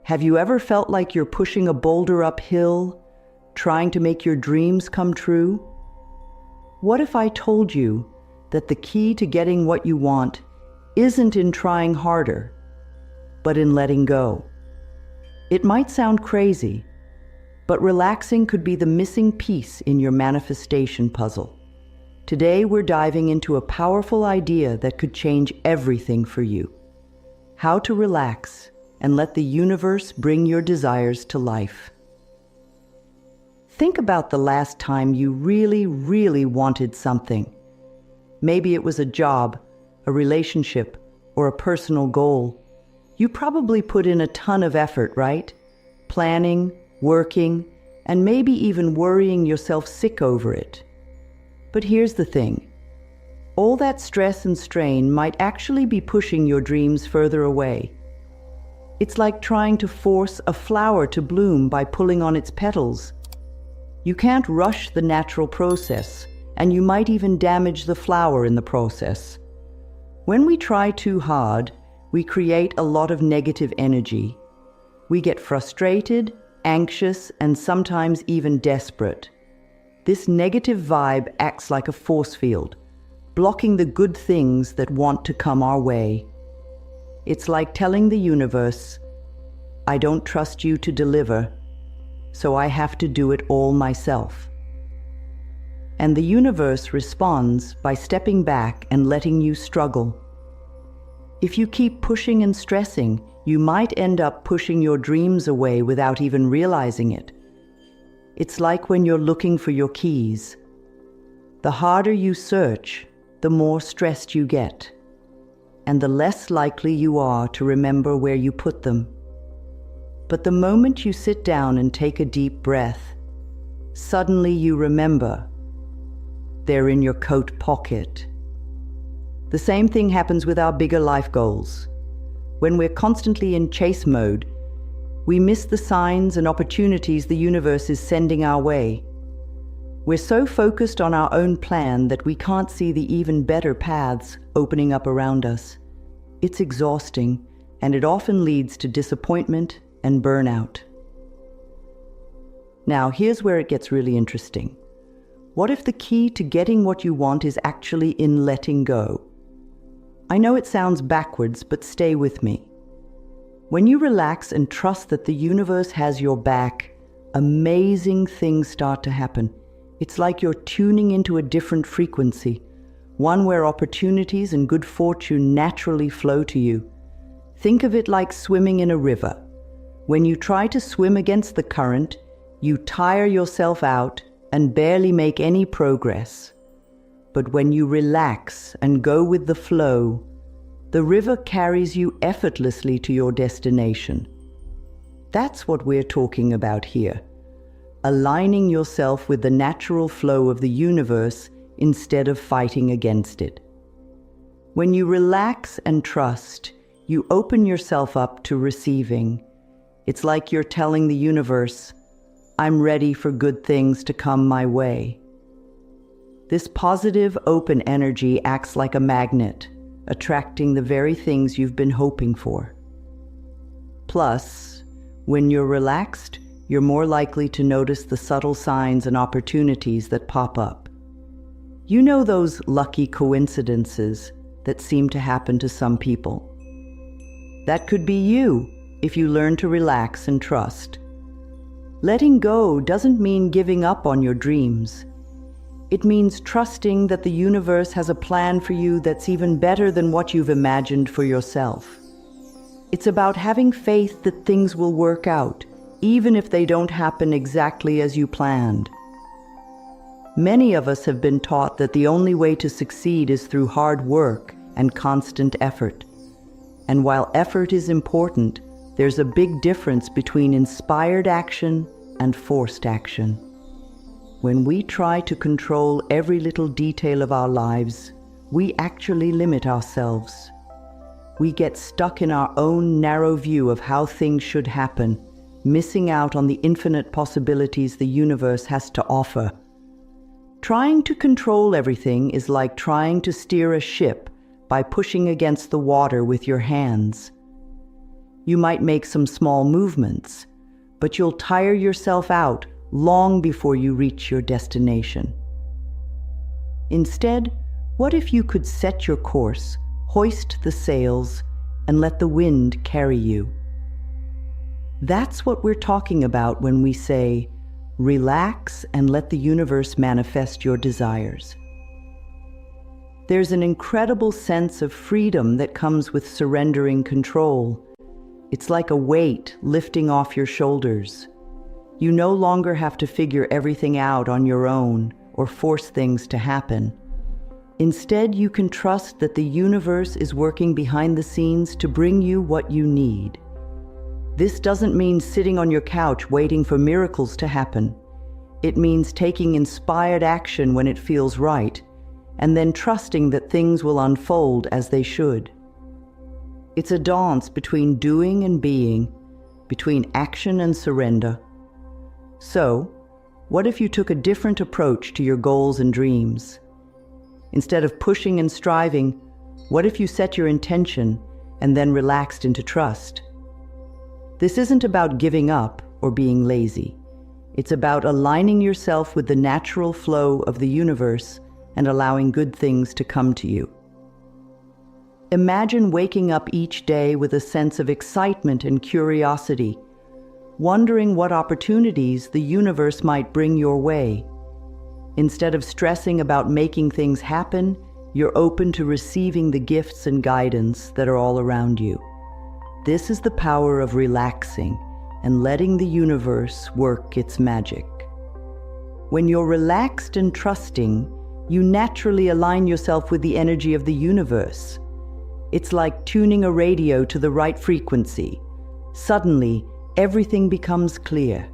Have you ever felt like you're pushing a boulder uphill, trying to make your dreams come true? What if I told you that the key to getting what you want isn't in trying harder, but in letting go? It might sound crazy, but relaxing could be the missing piece in your manifestation puzzle. Today, we're diving into a powerful idea that could change everything for you. How to relax and let the universe bring your desires to life. Think about the last time you really wanted something. Maybe it was a job, a relationship, or a personal goal. You probably put in a ton of effort, right? Planning, working, and maybe even worrying yourself sick over it. But here's the thing. All that stress and strain might actually be pushing your dreams further away. It's like trying to force a flower to bloom by pulling on its petals. You can't rush the natural process, and you might even damage the flower in the process. When we try too hard, we create a lot of negative energy. We get frustrated, anxious, and sometimes even desperate. This negative vibe acts like a force field, blocking the good things that want to come our way. It's like telling the universe, I don't trust you to deliver, so I have to do it all myself. And the universe responds by stepping back and letting you struggle. If you keep pushing and stressing, you might end up pushing your dreams away without even realizing it. It's like when you're looking for your keys. The harder you search, the more stressed you get, and the less likely you are to remember where you put them. But the moment you sit down and take a deep breath, suddenly you remember. They're in your coat pocket. The same thing happens with our bigger life goals. When we're constantly in chase mode, we miss the signs and opportunities the universe is sending our way. We're so focused on our own plan that we can't see the even better paths opening up around us. It's exhausting, and it often leads to disappointment and burnout. Now, here's where it gets really interesting. What if the key to getting what you want is actually in letting go? I know it sounds backwards, but stay with me. When you relax and trust that the universe has your back, amazing things start to happen. It's like you're tuning into a different frequency, one where opportunities and good fortune naturally flow to you. Think of it like swimming in a river. When you try to swim against the current, you tire yourself out and barely make any progress. But when you relax and go with the flow, the river carries you effortlessly to your destination. That's what we're talking about here. Aligning yourself with the natural flow of the universe instead of fighting against it. When you relax and trust, you open yourself up to receiving. It's like you're telling the universe, I'm ready for good things to come my way. This positive, open energy acts like a magnet, attracting the very things you've been hoping for. Plus, when you're relaxed, you're more likely to notice the subtle signs and opportunities that pop up. You know those lucky coincidences that seem to happen to some people? That could be you if you learn to relax and trust. Letting go doesn't mean giving up on your dreams. It means trusting that the universe has a plan for you that's even better than what you've imagined for yourself. It's about having faith that things will work out, even if they don't happen exactly as you planned. Many of us have been taught that the only way to succeed is through hard work and constant effort. And while effort is important, there's a big difference between inspired action and forced action. When we try to control every little detail of our lives, we actually limit ourselves. We get stuck in our own narrow view of how things should happen, missing out on the infinite possibilities the universe has to offer. Trying to control everything is like trying to steer a ship by pushing against the water with your hands. You might make some small movements, but you'll tire yourself out long before you reach your destination. Instead, what if you could set your course, hoist the sails, and let the wind carry you? That's what we're talking about when we say, relax and let the universe manifest your desires. There's an incredible sense of freedom that comes with surrendering control. It's like a weight lifting off your shoulders. You no longer have to figure everything out on your own or force things to happen. Instead, you can trust that the universe is working behind the scenes to bring you what you need. This doesn't mean sitting on your couch waiting for miracles to happen. It means taking inspired action when it feels right, and then trusting that things will unfold as they should. It's a dance between doing and being, between action and surrender. So, what if you took a different approach to your goals and dreams? Instead of pushing and striving, what if you set your intention and then relaxed into trust? This isn't about giving up or being lazy. It's about aligning yourself with the natural flow of the universe and allowing good things to come to you. Imagine waking up each day with a sense of excitement and curiosity, wondering what opportunities the universe might bring your way. Instead of stressing about making things happen, you're open to receiving the gifts and guidance that are all around you. This is the power of relaxing and letting the universe work its magic. When you're relaxed and trusting, you naturally align yourself with the energy of the universe. It's like tuning a radio to the right frequency. Suddenly, everything becomes clear.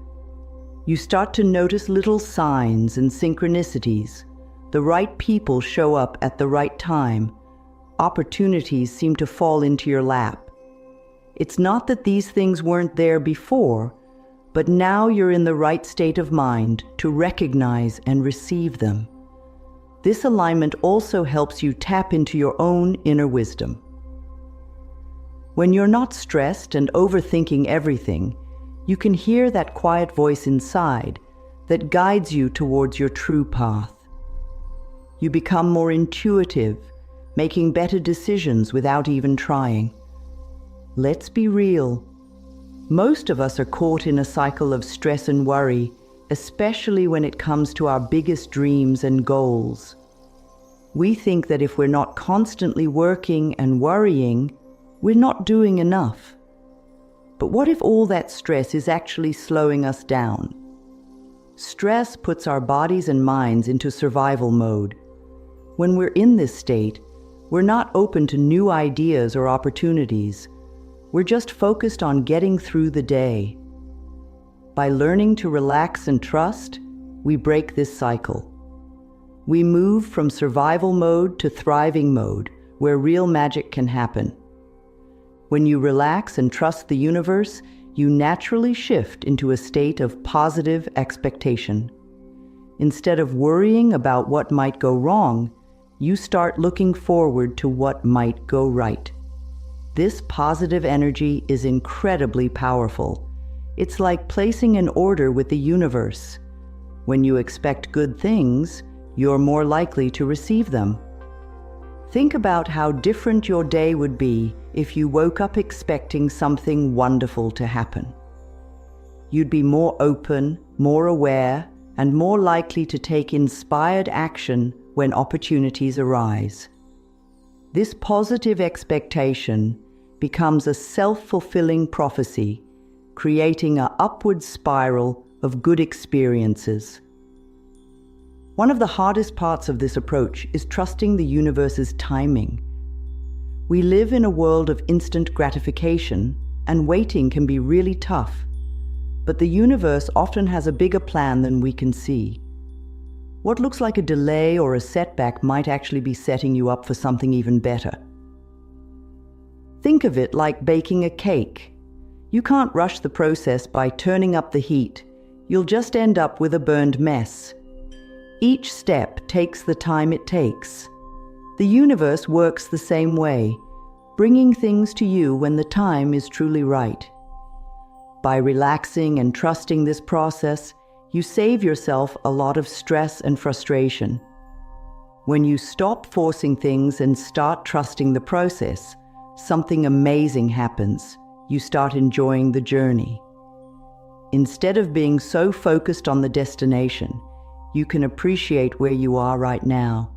You start to notice little signs and synchronicities. The right people show up at the right time. Opportunities seem to fall into your lap. It's not that these things weren't there before, but now you're in the right state of mind to recognize and receive them. This alignment also helps you tap into your own inner wisdom. When you're not stressed and overthinking everything, you can hear that quiet voice inside that guides you towards your true path. You become more intuitive, making better decisions without even trying. Let's be real. Most of us are caught in a cycle of stress and worry, especially when it comes to our biggest dreams and goals. We think that if we're not constantly working and worrying, we're not doing enough. But what if all that stress is actually slowing us down? Stress puts our bodies and minds into survival mode. When we're in this state, we're not open to new ideas or opportunities. We're just focused on getting through the day. By learning to relax and trust, we break this cycle. We move from survival mode to thriving mode, where real magic can happen. When you relax and trust the universe, you naturally shift into a state of positive expectation. Instead of worrying about what might go wrong, you start looking forward to what might go right. This positive energy is incredibly powerful. It's like placing an order with the universe. When you expect good things, you're more likely to receive them. Think about how different your day would be if you woke up expecting something wonderful to happen. You'd be more open, more aware, and more likely to take inspired action when opportunities arise. This positive expectation becomes a self-fulfilling prophecy, creating an upward spiral of good experiences. One of the hardest parts of this approach is trusting the universe's timing. We live in a world of instant gratification, and waiting can be really tough. But the universe often has a bigger plan than we can see. What looks like a delay or a setback might actually be setting you up for something even better. Think of it like baking a cake. You can't rush the process by turning up the heat. You'll just end up with a burned mess. Each step takes the time it takes. The universe works the same way. bringing things to you when the time is truly right. By relaxing and trusting this process, you save yourself a lot of stress and frustration. When you stop forcing things and start trusting the process, something amazing happens. You start enjoying the journey. Instead of being so focused on the destination, you can appreciate where you are right now.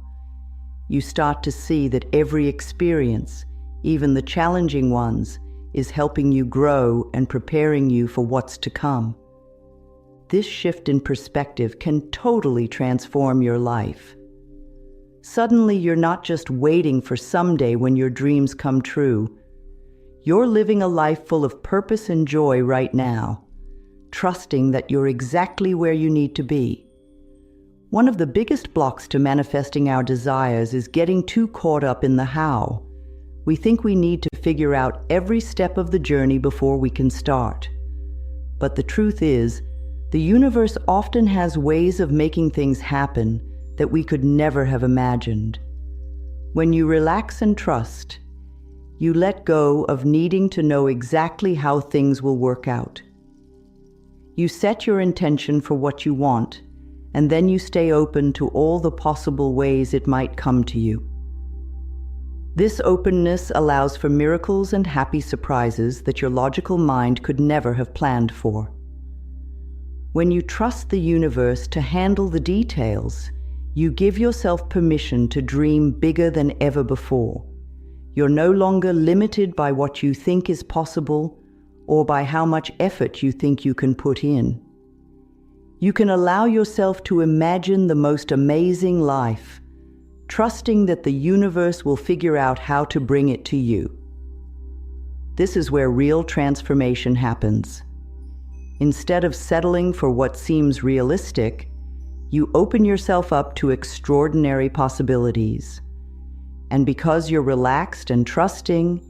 You start to see that every experience, even the challenging ones, is helping you grow and preparing you for what's to come. This shift in perspective can totally transform your life. Suddenly, you're not just waiting for someday when your dreams come true. You're living a life full of purpose and joy right now, trusting that you're exactly where you need to be. One of the biggest blocks to manifesting our desires is getting too caught up in the how. We think we need to figure out every step of the journey before we can start. But the truth is, the universe often has ways of making things happen that we could never have imagined. When you relax and trust, you let go of needing to know exactly how things will work out. You set your intention for what you want, and then you stay open to all the possible ways it might come to you. This openness allows for miracles and happy surprises that your logical mind could never have planned for. When you trust the universe to handle the details, you give yourself permission to dream bigger than ever before. You're no longer limited by what you think is possible or by how much effort you think you can put in. You can allow yourself to imagine the most amazing life, trusting that the universe will figure out how to bring it to you. This is where real transformation happens. Instead of settling for what seems realistic, you open yourself up to extraordinary possibilities. And because you're relaxed and trusting,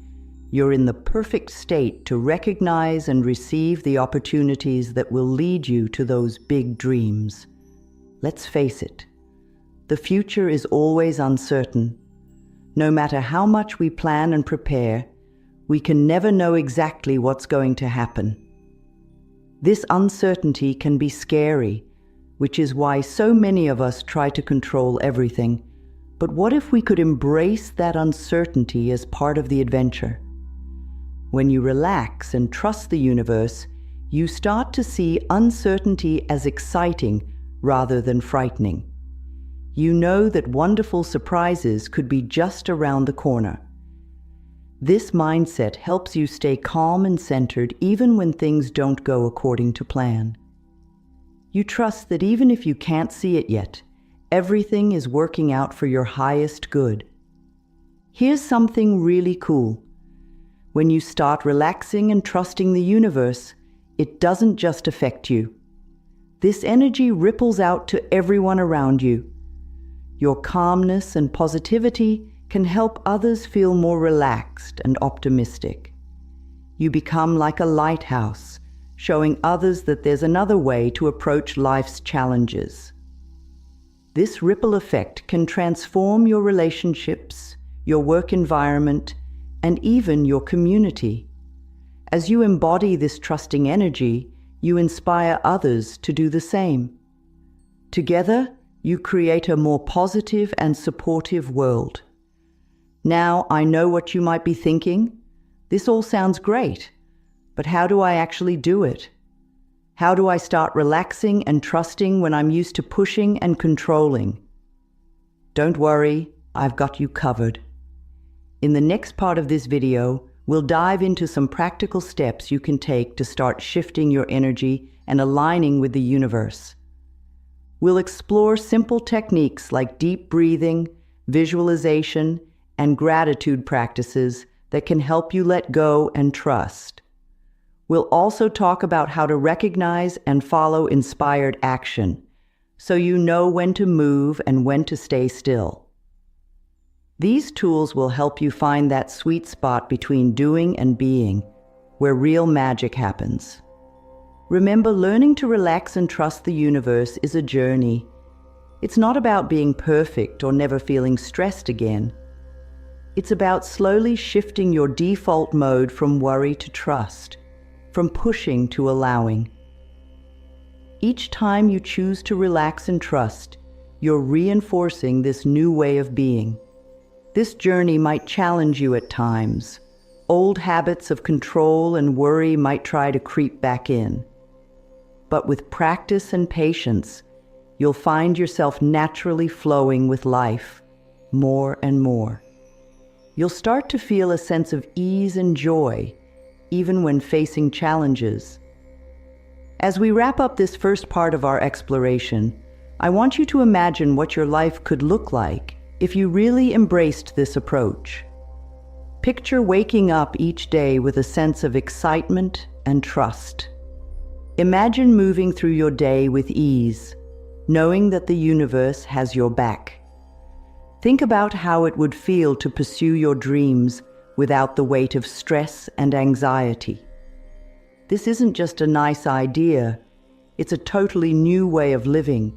you're in the perfect state to recognize and receive the opportunities that will lead you to those big dreams. Let's face it, the future is always uncertain. No matter how much we plan and prepare, we can never know exactly what's going to happen. This uncertainty can be scary, which is why so many of us try to control everything. But what if we could embrace that uncertainty as part of the adventure? When you relax and trust the universe, you start to see uncertainty as exciting rather than frightening. You know that wonderful surprises could be just around the corner. This mindset helps you stay calm and centered even when things don't go according to plan. You trust that even if you can't see it yet, everything is working out for your highest good. Here's something really cool. When you start relaxing and trusting the universe, it doesn't just affect you. This energy ripples out to everyone around you. Your calmness and positivity can help others feel more relaxed and optimistic. You become like a lighthouse, showing others that there's another way to approach life's challenges. This ripple effect can transform your relationships, your work environment, and even your community. As you embody this trusting energy, you inspire others to do the same. Together, you create a more positive and supportive world. Now, I know what you might be thinking. This all sounds great, but how do I actually do it? How do I start relaxing and trusting when I'm used to pushing and controlling? Don't worry, I've got you covered. In the next part of this video, we'll dive into some practical steps you can take to start shifting your energy and aligning with the universe. We'll explore simple techniques like deep breathing, visualization, and gratitude practices that can help you let go and trust. We'll also talk about how to recognize and follow inspired action, so you know when to move and when to stay still. These tools will help you find that sweet spot between doing and being, where real magic happens. Remember, learning to relax and trust the universe is a journey. It's not about being perfect or never feeling stressed again. It's about slowly shifting your default mode from worry to trust, from pushing to allowing. Each time you choose to relax and trust, you're reinforcing this new way of being. This journey might challenge you at times. Old habits of control and worry might try to creep back in. But with practice and patience, you'll find yourself naturally flowing with life more and more. You'll start to feel a sense of ease and joy, even when facing challenges. As we wrap up this first part of our exploration, I want you to imagine what your life could look like if you really embraced this approach. Picture waking up each day with a sense of excitement and trust. Imagine moving through your day with ease, knowing that the universe has your back. Think about how it would feel to pursue your dreams without the weight of stress and anxiety. This isn't just a nice idea, it's a totally new way of living.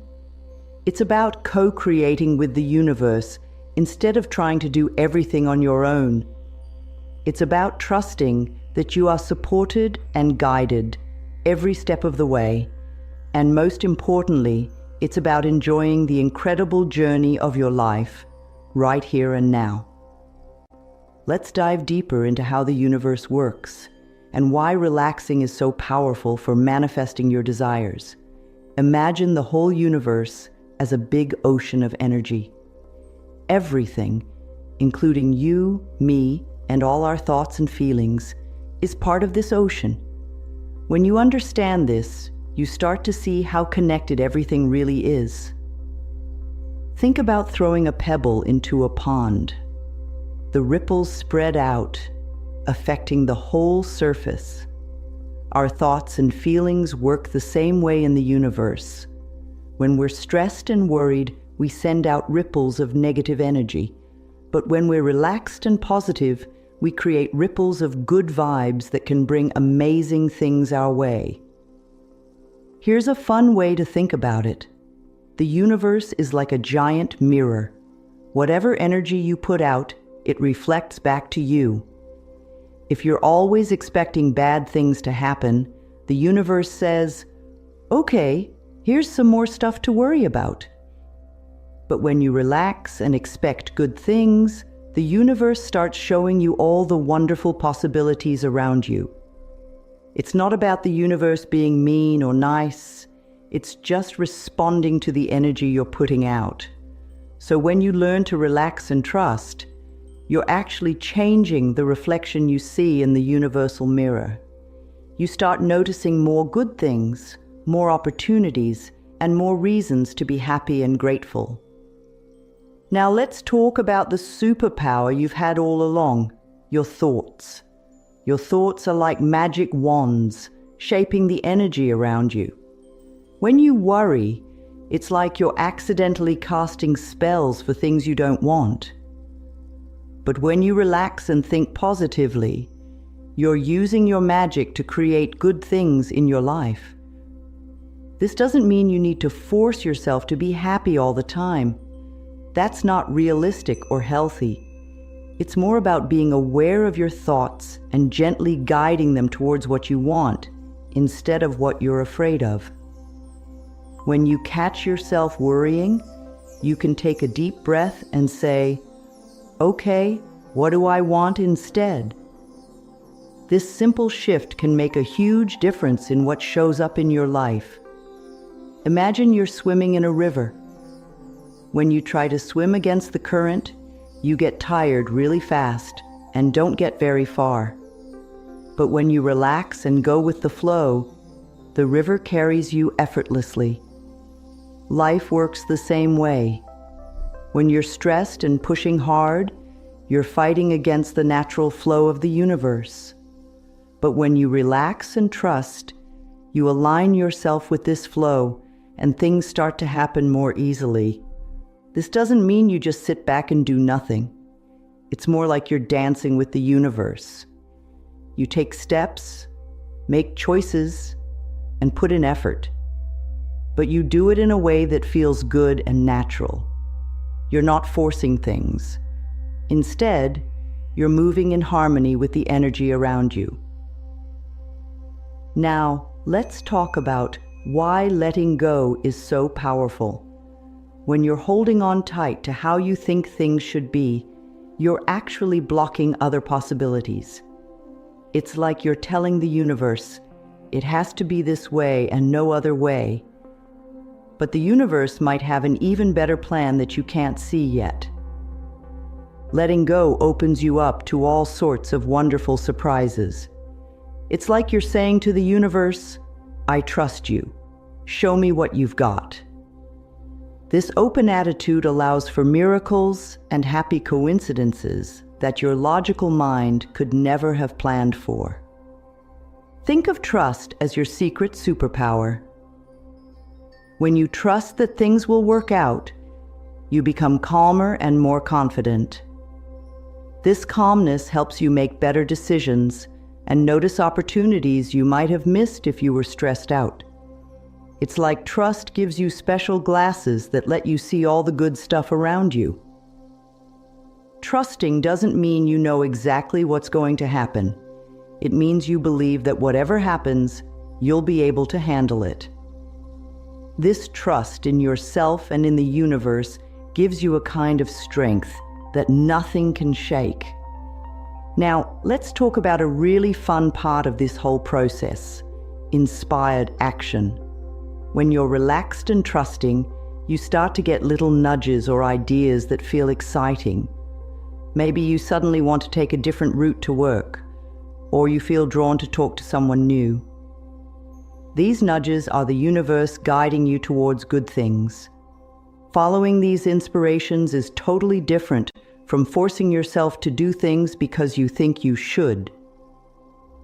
It's about co-creating with the universe instead of trying to do everything on your own. It's about trusting that you are supported and guided every step of the way, and most importantly, it's about enjoying the incredible journey of your life right here and now. Let's dive deeper into how the universe works and why relaxing is so powerful for manifesting your desires. Imagine the whole universe as a big ocean of energy. Everything, including you, me, and all our thoughts and feelings, is part of this ocean. When you understand this, you start to see how connected everything really is. Think about throwing a pebble into a pond. The ripples spread out, affecting the whole surface. Our thoughts and feelings work the same way in the universe. When we're stressed and worried, we send out ripples of negative energy. But when we're relaxed and positive, we create ripples of good vibes that can bring amazing things our way. Here's a fun way to think about it. The universe is like a giant mirror. Whatever energy you put out, it reflects back to you. If you're always expecting bad things to happen, the universe says, "Okay, here's some more stuff to worry about." But when you relax and expect good things, the universe starts showing you all the wonderful possibilities around you. It's not about the universe being mean or nice. It's just responding to the energy you're putting out. So when you learn to relax and trust, you're actually changing the reflection you see in the universal mirror. You start noticing more good things, more opportunities, and more reasons to be happy and grateful. Now let's talk about the superpower you've had all along, your thoughts. Your thoughts are like magic wands, shaping the energy around you. When you worry, it's like you're accidentally casting spells for things you don't want. But when you relax and think positively, you're using your magic to create good things in your life. This doesn't mean you need to force yourself to be happy all the time. That's not realistic or healthy. It's more about being aware of your thoughts and gently guiding them towards what you want instead of what you're afraid of. When you catch yourself worrying, you can take a deep breath and say, "Okay, what do I want instead?" This simple shift can make a huge difference in what shows up in your life. Imagine you're swimming in a river. When you try to swim against the current, you get tired really fast and don't get very far. But when you relax and go with the flow, the river carries you effortlessly. Life works the same way. When you're stressed and pushing hard, you're fighting against the natural flow of the universe. But when you relax and trust, you align yourself with this flow and things start to happen more easily. This doesn't mean you just sit back and do nothing. It's more like you're dancing with the universe. You take steps, make choices, and put in effort. But you do it in a way that feels good and natural. You're not forcing things. Instead, you're moving in harmony with the energy around you. Now, let's talk about why letting go is so powerful. When you're holding on tight to how you think things should be, you're actually blocking other possibilities. It's like you're telling the universe, it has to be this way and no other way. But the universe might have an even better plan that you can't see yet. Letting go opens you up to all sorts of wonderful surprises. It's like you're saying to the universe, I trust you. Show me what you've got. This open attitude allows for miracles and happy coincidences that your logical mind could never have planned for. Think of trust as your secret superpower. When you trust that things will work out, you become calmer and more confident. This calmness helps you make better decisions and notice opportunities you might have missed if you were stressed out. It's like trust gives you special glasses that let you see all the good stuff around you. Trusting doesn't mean you know exactly what's going to happen. It means you believe that whatever happens, you'll be able to handle it. This trust in yourself and in the universe gives you a kind of strength that nothing can shake. Now, let's talk about a really fun part of this whole process: inspired action. When you're relaxed and trusting, you start to get little nudges or ideas that feel exciting. Maybe you suddenly want to take a different route to work, or you feel drawn to talk to someone new. These nudges are the universe guiding you towards good things. Following these inspirations is totally different from forcing yourself to do things because you think you should.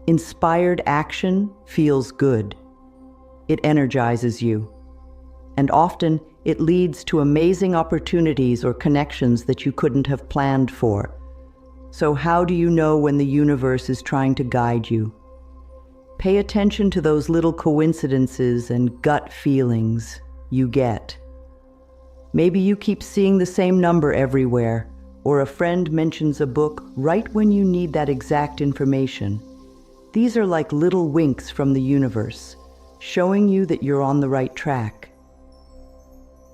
Inspired action feels good. It energizes you. And often it leads to amazing opportunities or connections that you couldn't have planned for. So how do you know when the universe is trying to guide you? Pay attention to those little coincidences and gut feelings you get. Maybe you keep seeing the same number everywhere, or a friend mentions a book right when you need that exact information. These are like little winks from the universe, showing you that you're on the right track.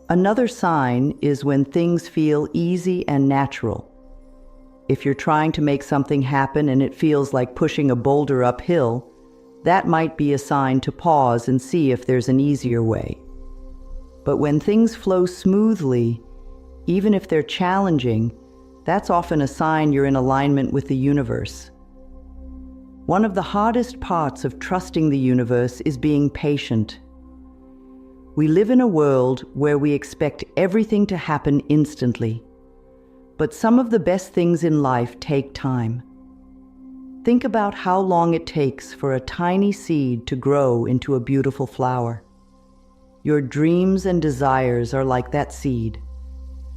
Another sign is when things feel easy and natural. If you're trying to make something happen and it feels like pushing a boulder uphill, that might be a sign to pause and see if there's an easier way. But when things flow smoothly, even if they're challenging, that's often a sign you're in alignment with the universe. One of the hardest parts of trusting the universe is being patient. We live in a world where we expect everything to happen instantly. But some of the best things in life take time. Think about how long it takes for a tiny seed to grow into a beautiful flower. Your dreams and desires are like that seed.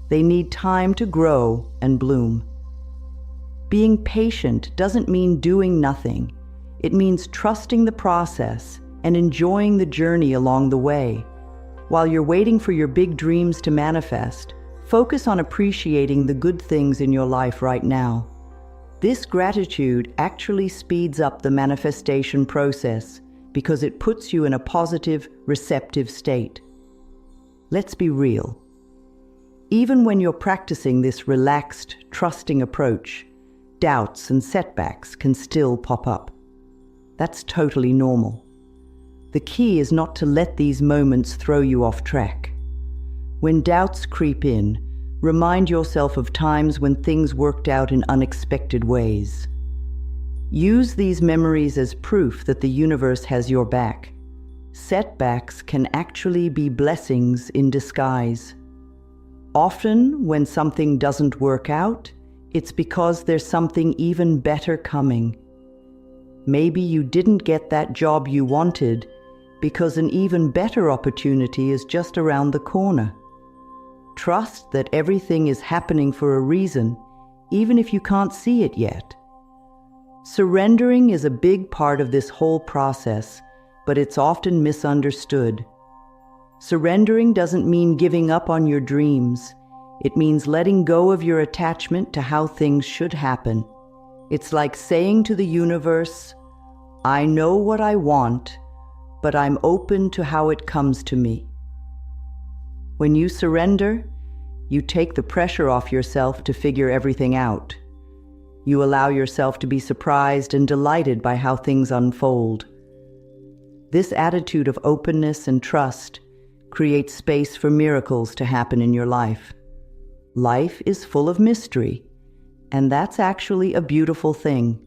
They need time to grow and bloom. Being patient doesn't mean doing nothing. It means trusting the process and enjoying the journey along the way. While you're waiting for your big dreams to manifest, focus on appreciating the good things in your life right now. This gratitude actually speeds up the manifestation process because it puts you in a positive, receptive state. Let's be real. Even when you're practicing this relaxed, trusting approach, doubts and setbacks can still pop up. That's totally normal. The key is not to let these moments throw you off track. When doubts creep in, remind yourself of times when things worked out in unexpected ways. Use these memories as proof that the universe has your back. Setbacks can actually be blessings in disguise. Often, when something doesn't work out, it's because there's something even better coming. Maybe you didn't get that job you wanted because an even better opportunity is just around the corner. Trust that everything is happening for a reason, even if you can't see it yet. Surrendering is a big part of this whole process, but it's often misunderstood. Surrendering doesn't mean giving up on your dreams. It means letting go of your attachment to how things should happen. It's like saying to the universe, I know what I want, but I'm open to how it comes to me. When you surrender, you take the pressure off yourself to figure everything out. You allow yourself to be surprised and delighted by how things unfold. This attitude of openness and trust creates space for miracles to happen in your life. Life is full of mystery, and that's actually a beautiful thing.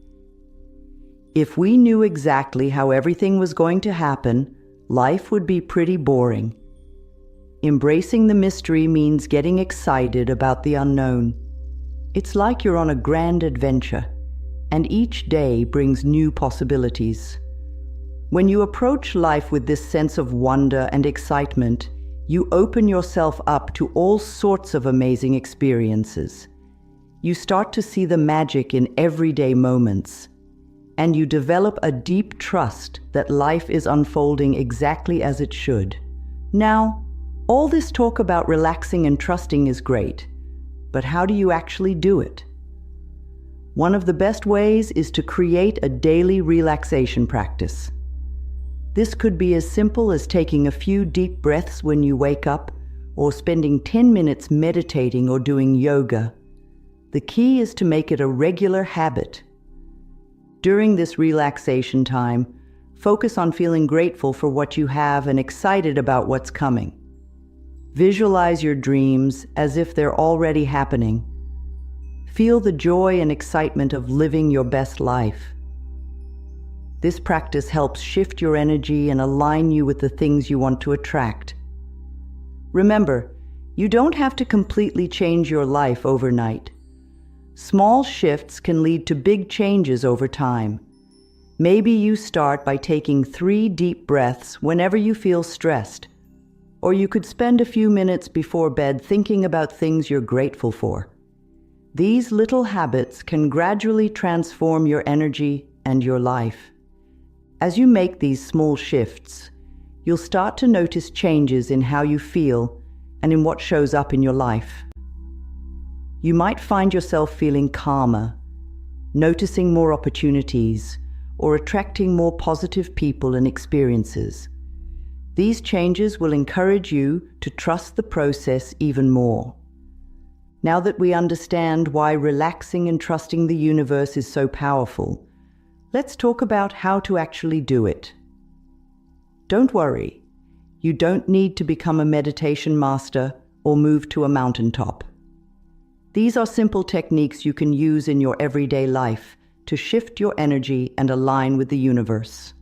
If we knew exactly how everything was going to happen, life would be pretty boring. Embracing the mystery means getting excited about the unknown. It's like you're on a grand adventure, and each day brings new possibilities. When you approach life with this sense of wonder and excitement, you open yourself up to all sorts of amazing experiences. You start to see the magic in everyday moments, and you develop a deep trust that life is unfolding exactly as it should. Now, all this talk about relaxing and trusting is great, but how do you actually do it? One of the best ways is to create a daily relaxation practice. This could be as simple as taking a few deep breaths when you wake up, or spending 10 minutes meditating or doing yoga. The key is to make it a regular habit. During this relaxation time, focus on feeling grateful for what you have and excited about what's coming. Visualize your dreams as if they're already happening. Feel the joy and excitement of living your best life. This practice helps shift your energy and align you with the things you want to attract. Remember, you don't have to completely change your life overnight. Small shifts can lead to big changes over time. Maybe you start by taking 3 deep breaths whenever you feel stressed, or you could spend a few minutes before bed thinking about things you're grateful for. These little habits can gradually transform your energy and your life. As you make these small shifts, you'll start to notice changes in how you feel and in what shows up in your life. You might find yourself feeling calmer, noticing more opportunities, or attracting more positive people and experiences. These changes will encourage you to trust the process even more. Now that we understand why relaxing and trusting the universe is so powerful, let's talk about how to actually do it. Don't worry, you don't need to become a meditation master or move to a mountaintop. These are simple techniques you can use in your everyday life to shift your energy and align with the universe.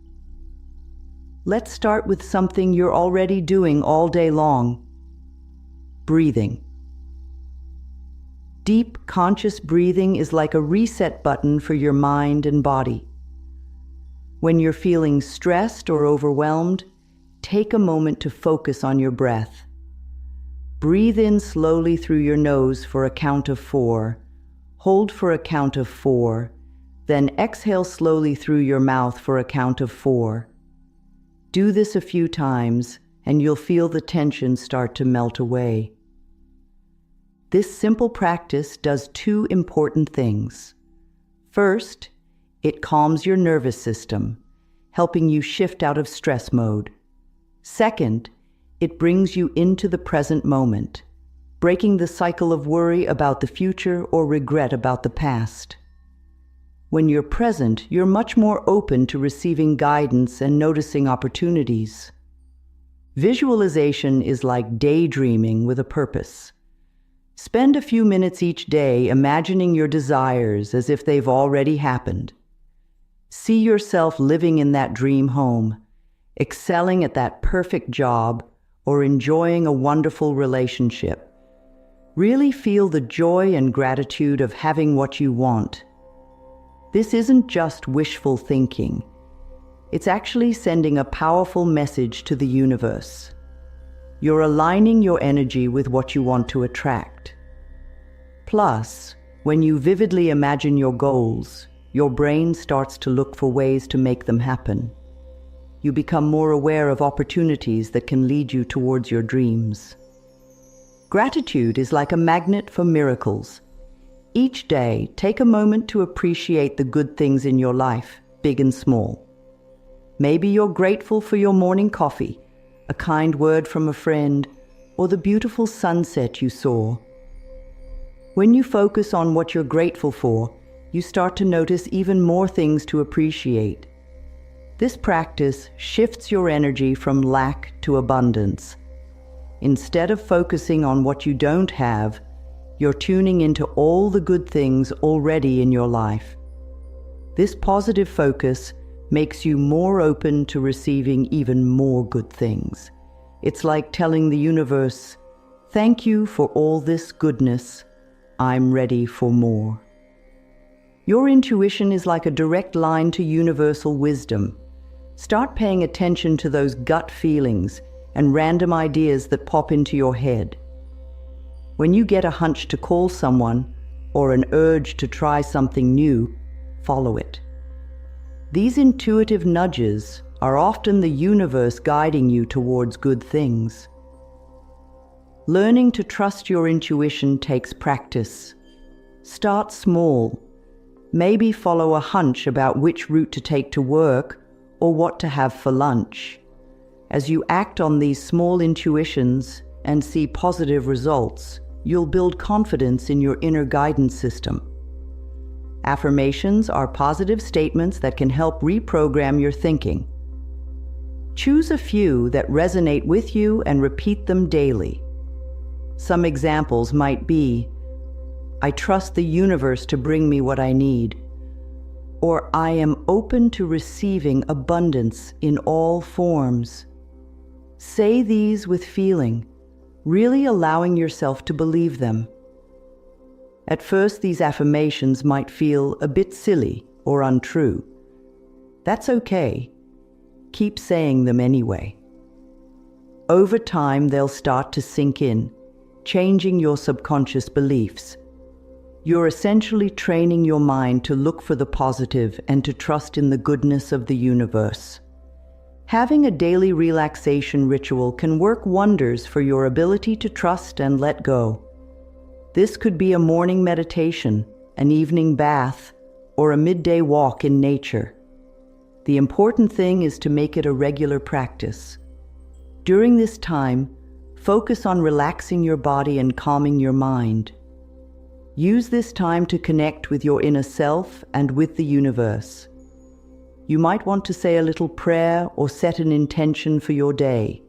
Let's start with something you're already doing all day long: breathing. Deep, conscious breathing is like a reset button for your mind and body. When you're feeling stressed or overwhelmed, take a moment to focus on your breath. Breathe in slowly through your nose for a count of 4. Hold for a count of 4. Then exhale slowly through your mouth for a count of 4. Do this a few times, and you'll feel the tension start to melt away. This simple practice does 2 important things. First, it calms your nervous system, helping you shift out of stress mode. Second, it brings you into the present moment, breaking the cycle of worry about the future or regret about the past. When you're present, you're much more open to receiving guidance and noticing opportunities. Visualization is like daydreaming with a purpose. Spend a few minutes each day imagining your desires as if they've already happened. See yourself living in that dream home, excelling at that perfect job, or enjoying a wonderful relationship. Really feel the joy and gratitude of having what you want. This isn't just wishful thinking. It's actually sending a powerful message to the universe. You're aligning your energy with what you want to attract. Plus, when you vividly imagine your goals, your brain starts to look for ways to make them happen. You become more aware of opportunities that can lead you towards your dreams. Gratitude is like a magnet for miracles. Each day, take a moment to appreciate the good things in your life, big and small. Maybe you're grateful for your morning coffee, a kind word from a friend, or the beautiful sunset you saw. When you focus on what you're grateful for, you start to notice even more things to appreciate. This practice shifts your energy from lack to abundance. Instead of focusing on what you don't have, you're tuning into all the good things already in your life. This positive focus makes you more open to receiving even more good things. It's like telling the universe, "Thank you for all this goodness. I'm ready for more." Your intuition is like a direct line to universal wisdom. Start paying attention to those gut feelings and random ideas that pop into your head. When you get a hunch to call someone or an urge to try something new, follow it. These intuitive nudges are often the universe guiding you towards good things. Learning to trust your intuition takes practice. Start small. Maybe follow a hunch about which route to take to work or what to have for lunch. As you act on these small intuitions and see positive results, you'll build confidence in your inner guidance system. Affirmations are positive statements that can help reprogram your thinking. Choose a few that resonate with you and repeat them daily. Some examples might be, "I trust the universe to bring me what I need," or "I am open to receiving abundance in all forms." Say these with feeling, really allowing yourself to believe them. At first, these affirmations might feel a bit silly or untrue. That's okay. Keep saying them anyway. Over time, they'll start to sink in, changing your subconscious beliefs. You're essentially training your mind to look for the positive and to trust in the goodness of the universe. Having a daily relaxation ritual can work wonders for your ability to trust and let go. This could be a morning meditation, an evening bath, or a midday walk in nature. The important thing is to make it a regular practice. During this time, focus on relaxing your body and calming your mind. Use this time to connect with your inner self and with the universe. You might want to say a little prayer or set an intention for your day.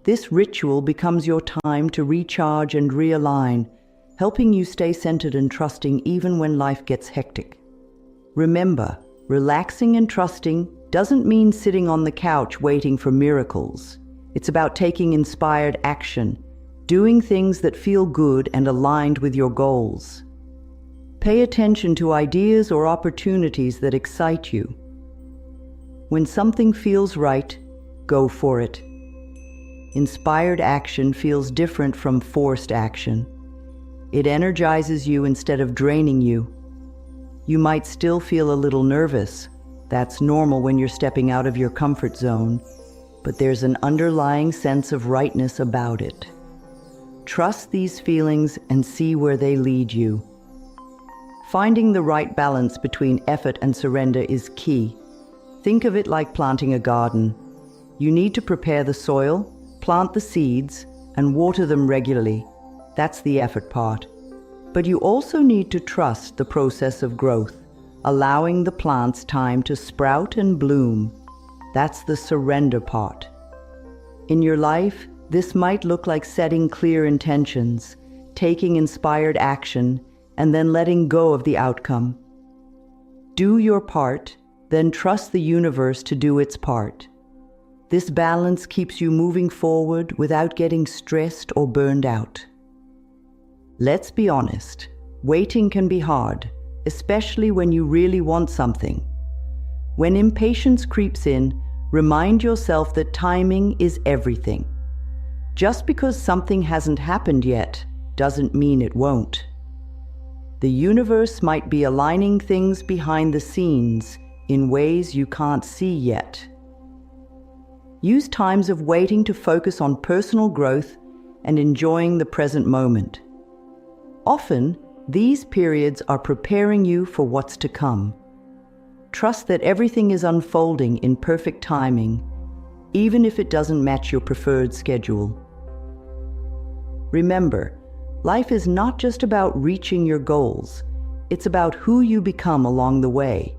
This ritual becomes your time to recharge and realign, helping you stay centered and trusting even when life gets hectic. Remember, relaxing and trusting doesn't mean sitting on the couch waiting for miracles. It's about taking inspired action, doing things that feel good and aligned with your goals. Pay attention to ideas or opportunities that excite you. When something feels right, go for it. Inspired action feels different from forced action. It energizes you instead of draining you. You might still feel a little nervous. That's normal when you're stepping out of your comfort zone, but there's an underlying sense of rightness about it. Trust these feelings and see where they lead you. Finding the right balance between effort and surrender is key. Think of it like planting a garden. You need to prepare the soil, plant the seeds, and water them regularly. That's the effort part. But you also need to trust the process of growth, allowing the plants time to sprout and bloom. That's the surrender part. In your life, this might look like setting clear intentions, taking inspired action, and then letting go of the outcome. Do your part, then trust the universe to do its part. This balance keeps you moving forward without getting stressed or burned out. Let's be honest, waiting can be hard, especially when you really want something. When impatience creeps in, remind yourself that timing is everything. Just because something hasn't happened yet doesn't mean it won't. The universe might be aligning things behind the scenes in ways you can't see yet. Use times of waiting to focus on personal growth and enjoying the present moment. Often, these periods are preparing you for what's to come. Trust that everything is unfolding in perfect timing, even if it doesn't match your preferred schedule. Remember, life is not just about reaching your goals, it's about who you become along the way.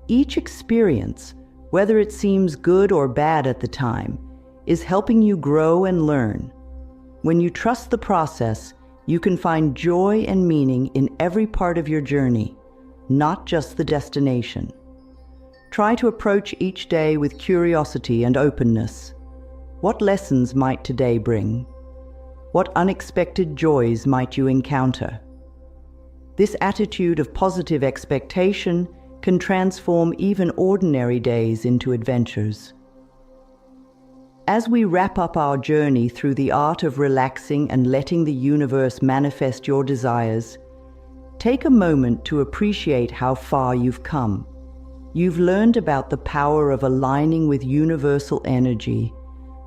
Each experience, whether it seems good or bad at the time, is helping you grow and learn. When you trust the process, you can find joy and meaning in every part of your journey, not just the destination. Try to approach each day with curiosity and openness. What lessons might today bring? What unexpected joys might you encounter? This attitude of positive expectation can transform even ordinary days into adventures. As we wrap up our journey through the art of relaxing and letting the universe manifest your desires, take a moment to appreciate how far you've come. You've learned about the power of aligning with universal energy,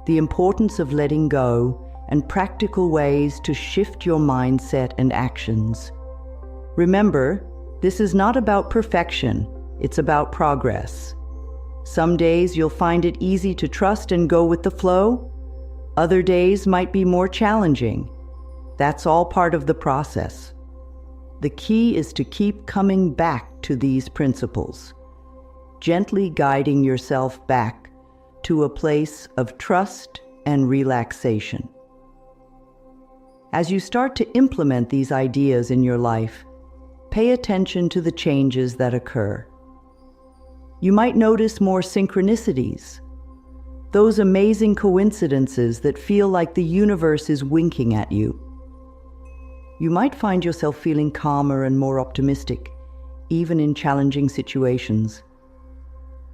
the importance of letting go, and practical ways to shift your mindset and actions. Remember, this is not about perfection, it's about progress. Some days you'll find it easy to trust and go with the flow. Other days might be more challenging. That's all part of the process. The key is to keep coming back to these principles, gently guiding yourself back to a place of trust and relaxation. As you start to implement these ideas in your life, pay attention to the changes that occur. You might notice more synchronicities, those amazing coincidences that feel like the universe is winking at you. You might find yourself feeling calmer and more optimistic, even in challenging situations.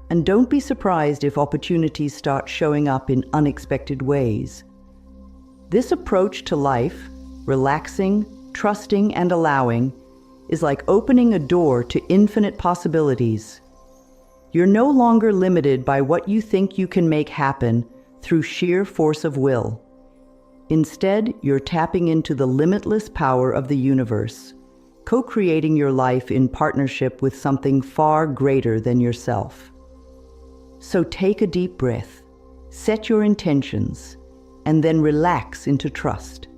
And don't be surprised if opportunities start showing up in unexpected ways. This approach to life, relaxing, trusting, and allowing, is like opening a door to infinite possibilities. You're no longer limited by what you think you can make happen through sheer force of will. Instead, you're tapping into the limitless power of the universe, co-creating your life in partnership with something far greater than yourself. So take a deep breath, set your intentions, and then relax into trust.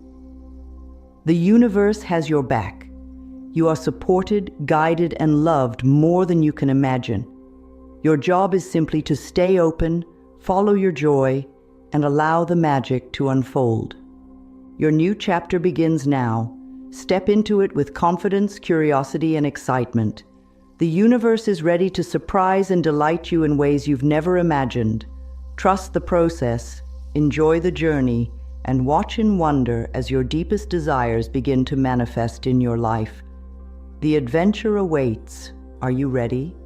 The universe has your back. You are supported, guided, and loved more than you can imagine. Your job is simply to stay open, follow your joy, and allow the magic to unfold. Your new chapter begins now. Step into it with confidence, curiosity, and excitement. The universe is ready to surprise and delight you in ways you've never imagined. Trust the process, enjoy the journey, and watch in wonder as your deepest desires begin to manifest in your life. The adventure awaits. Are you ready?